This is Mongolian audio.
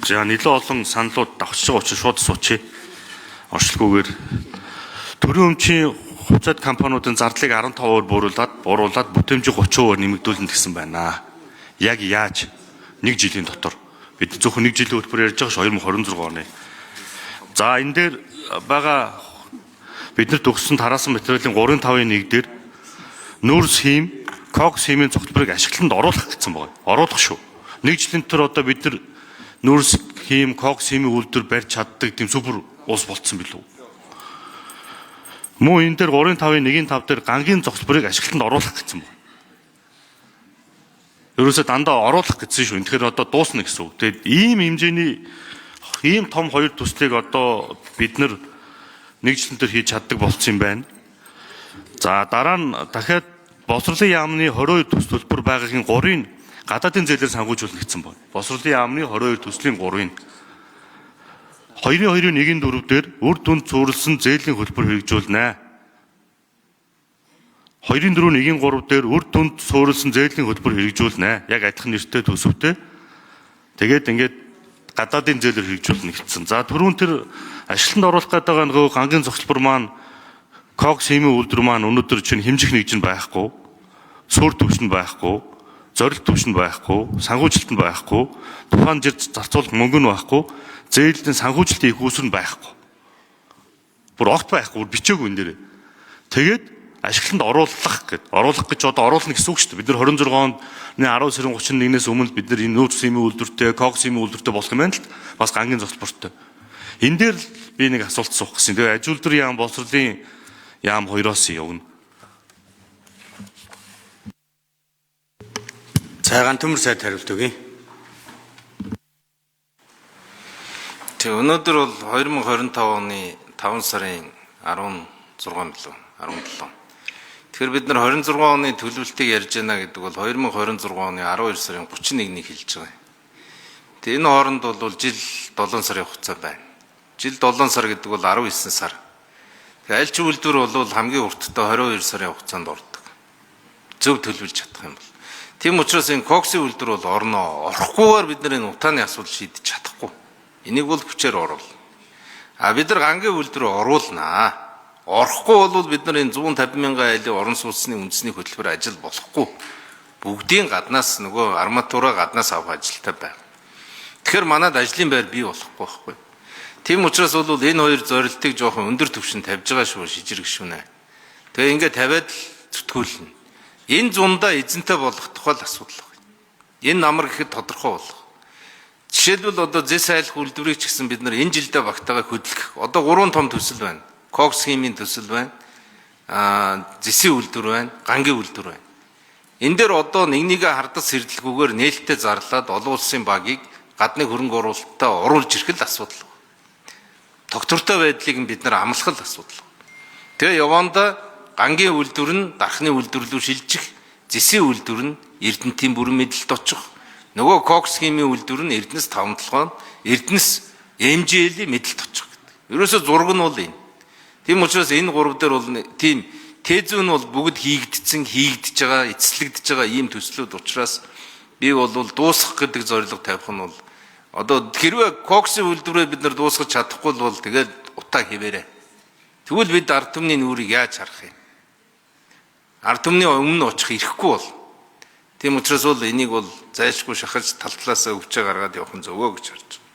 За нэлээд олон саналууд давчж байгаа учраас шууд суучих. Орчлоггүйгээр төрийн өмчийн хувьцаат компаниудын зардлыг 15% бууруулад бүтээмжийг 30% нэмэгдүүлнэ гэсэн байна. Яг яаж? 1 жилийн дотор. Бид зөвхөн 1 жилийн хөтөлбөр ярьж байгаа ш 2026 оны. За энэ дээр байгаа биднэрт өгсөн тараасан материалын 3.5-1 дээр нүүрс хийм, кокс хиймийн цогцлборыг ашиглалтанд оруулах гэсэн байна. Оруулах шүү. 1 жилийн дотор одоо бид нар нүүрс хийм, кокс хиймийн үйлдвэр барьж чаддаг тийм супер улс болцсон билүү? Мөн энэ дээр 3.5-1.5 дээр гангийн цогцлборыг ашиглалтанд оруулах гэсэн байна. Ерөөсөө дандаа оруулах гэсэн шүү. Тэгэхээр одоо дуусна гэсэн үг. Тэгээд ийм хэмжээний ийм том хоёр төслийг одоо бид нар 1 жилийн дотор хийж чаддаг болцсон юм байна. За дараа нь дахиад босрлын яамны 22 төсөл төлбөр байгаагийн 3-ыг гадаадын зээлээр сангуужуулна гэсэн байна. Босрлын яамны 22 төслийн 3-ыг 2.2.1.4 дээр үр дүнд цуурилсан зээлийн хөтөлбөр хэрэгжүүлнэ. 2.4.1.3 дээр үр дүнд цуурилсан зээлийн хөтөлбөр хэрэгжүүлнэ. Яг адилхан нэртэй төсөвтэй. Тэгээд ингээд гадаадын зээлээр хэрэгжүүлнэ гэсэн. За түрүүн тэр ашиглалтанд оруулах гэдэг нөгөө гангийн цогцлбор маань кокс хиймийн үйлдвэр маань өнөөдөр чинь хэмжих нэгж нь байхгүй, суурь төвшин байхгүй, зорилт төвшин байхгүй, санхүүжилт нь байхгүй, тухайн жир зарцуулах мөнгө нь байхгүй, зээлийн санхүүжилтийн их үүсвэр нь байхгүй. Бүр огт байхгүй, бүр бичээгүй энэ дээр. Тэгээд ашиглалтанд оруулах гэж одоо оруулна гэсэн үг шүү дээ. Бид нар 26 онд 10 сарын 31-ээс өмнө бид нар энэ нүүрс хиймийн үйлдвэртэй, кокс хиймийн үйлдвэртэй болох юм байна л бас гангийн цогцлбортой. Энэ дээр би нэг асуулт суух гэсэн. Тэгээ аж үйлдвэрийн яам, босрлын яам хоёроос явна. Цайгаан Төмөр сайд хариулт өгье. Тэг өнөөдөр бол 2025 оны 5 сарын 16 билүү 17. Тэгэхээр бид нар 26 оны төлөвлөлтийг ярьж байна гэдэг бол 2026 оны 12 сарын 31-ний хэлж байгаа. Тэгээ энэ хооронд бол жил 7 сарын хугацаа байна. Жил 7 сар гэдэг бол 19 сар. Тэгээ аль ч үйлдвэр бол хамгийн урттай 22 сарын хугацаанд ордог. Зөв төлөвлөж чадах юм бол. Тийм учраас энэ коксын үйлдвэр бол орноо. Орохгүйгээр бид нар энэ утааны асуудал шийдэж чадахгүй. Энийг бол хүчээр оруулна. Бид нар гангийн үйлдвэр оруулнаа. Орохгүй бол бид нар энэ 150 мянган айлын орон сууцны үндэсний хөтөлбөр ажил болохгүй. Бүгдийн гаднаас нөгөө арматура гаднаас авах ажилтай байна. Тэгэхээр манад ажлын байр бий болохгүй байхгүй. Тийм учраас бол энэ хоёр зорилтыг жоохон өндөр түвшинд тавьж байгаа шүү шижрэг шүнэ. Тэгээ ингээд тавиад л зүтгүүлнэ. Энэ зундаа эзэнтэй болох тухай асуудал байна. Энэ намар гэхэд тодорхой болох. Жишээлбэл одоо зэс айлах үйлдвэрийг ч гэсэн бид нар энэ жилдээ багтаага хөдөлгөх. Одоо 3 том төсөл байна. Кокс хиймийн төсөл байна. Зэсийн үйлдвэр байна. Гангийн үйлдвэр байна. Энэ дээр одоо нэгнийгээ хардас сэрдэлгүйгээр нээлттэй зарлаад олон улсын багийг гадны хөрөнгө оруулалтад оруулж ирэх л асуудал. Тогтвортой байдлыг бид нар амлах л асуудал. Тэгээ яванда гангийн үйлдвэр нь дархны үйлдвэр рүү шилжих, зэсийн үйлдвэр нь Эрдэнэтийн бүрэн мэдэлд очих. Нөгөө кокс хиймийн үйлдвэр нь Эрдэнэс 5-7, Эрдэнэс MGL-ийн мэдэлд очих. Ерөөсө зураг нь бол энэ. Тийм учраас энэ гурав дээр бол тийм тезүү нь бол бүгд хийгдэж байгаа, эцэслэгдэж байгаа ийм төслүүд учраас би бол дуусгах гэдэг зорилго тавих нь бол одоо хэрвээ коксын үйлдвэрээ бид нар дуусгах чадахгүй бол тэгээд утаа хэвээрээ. Тэгвэл бид ард түмний нүрийг яаж харах юм? Ард түмний өмнө очих ирэхгүй бол. Тийм учраас бол энийг бол зайлшгүй шахаж тал талаасаа өвчөө гаргаад явах нь зөвөө гэж харж байна.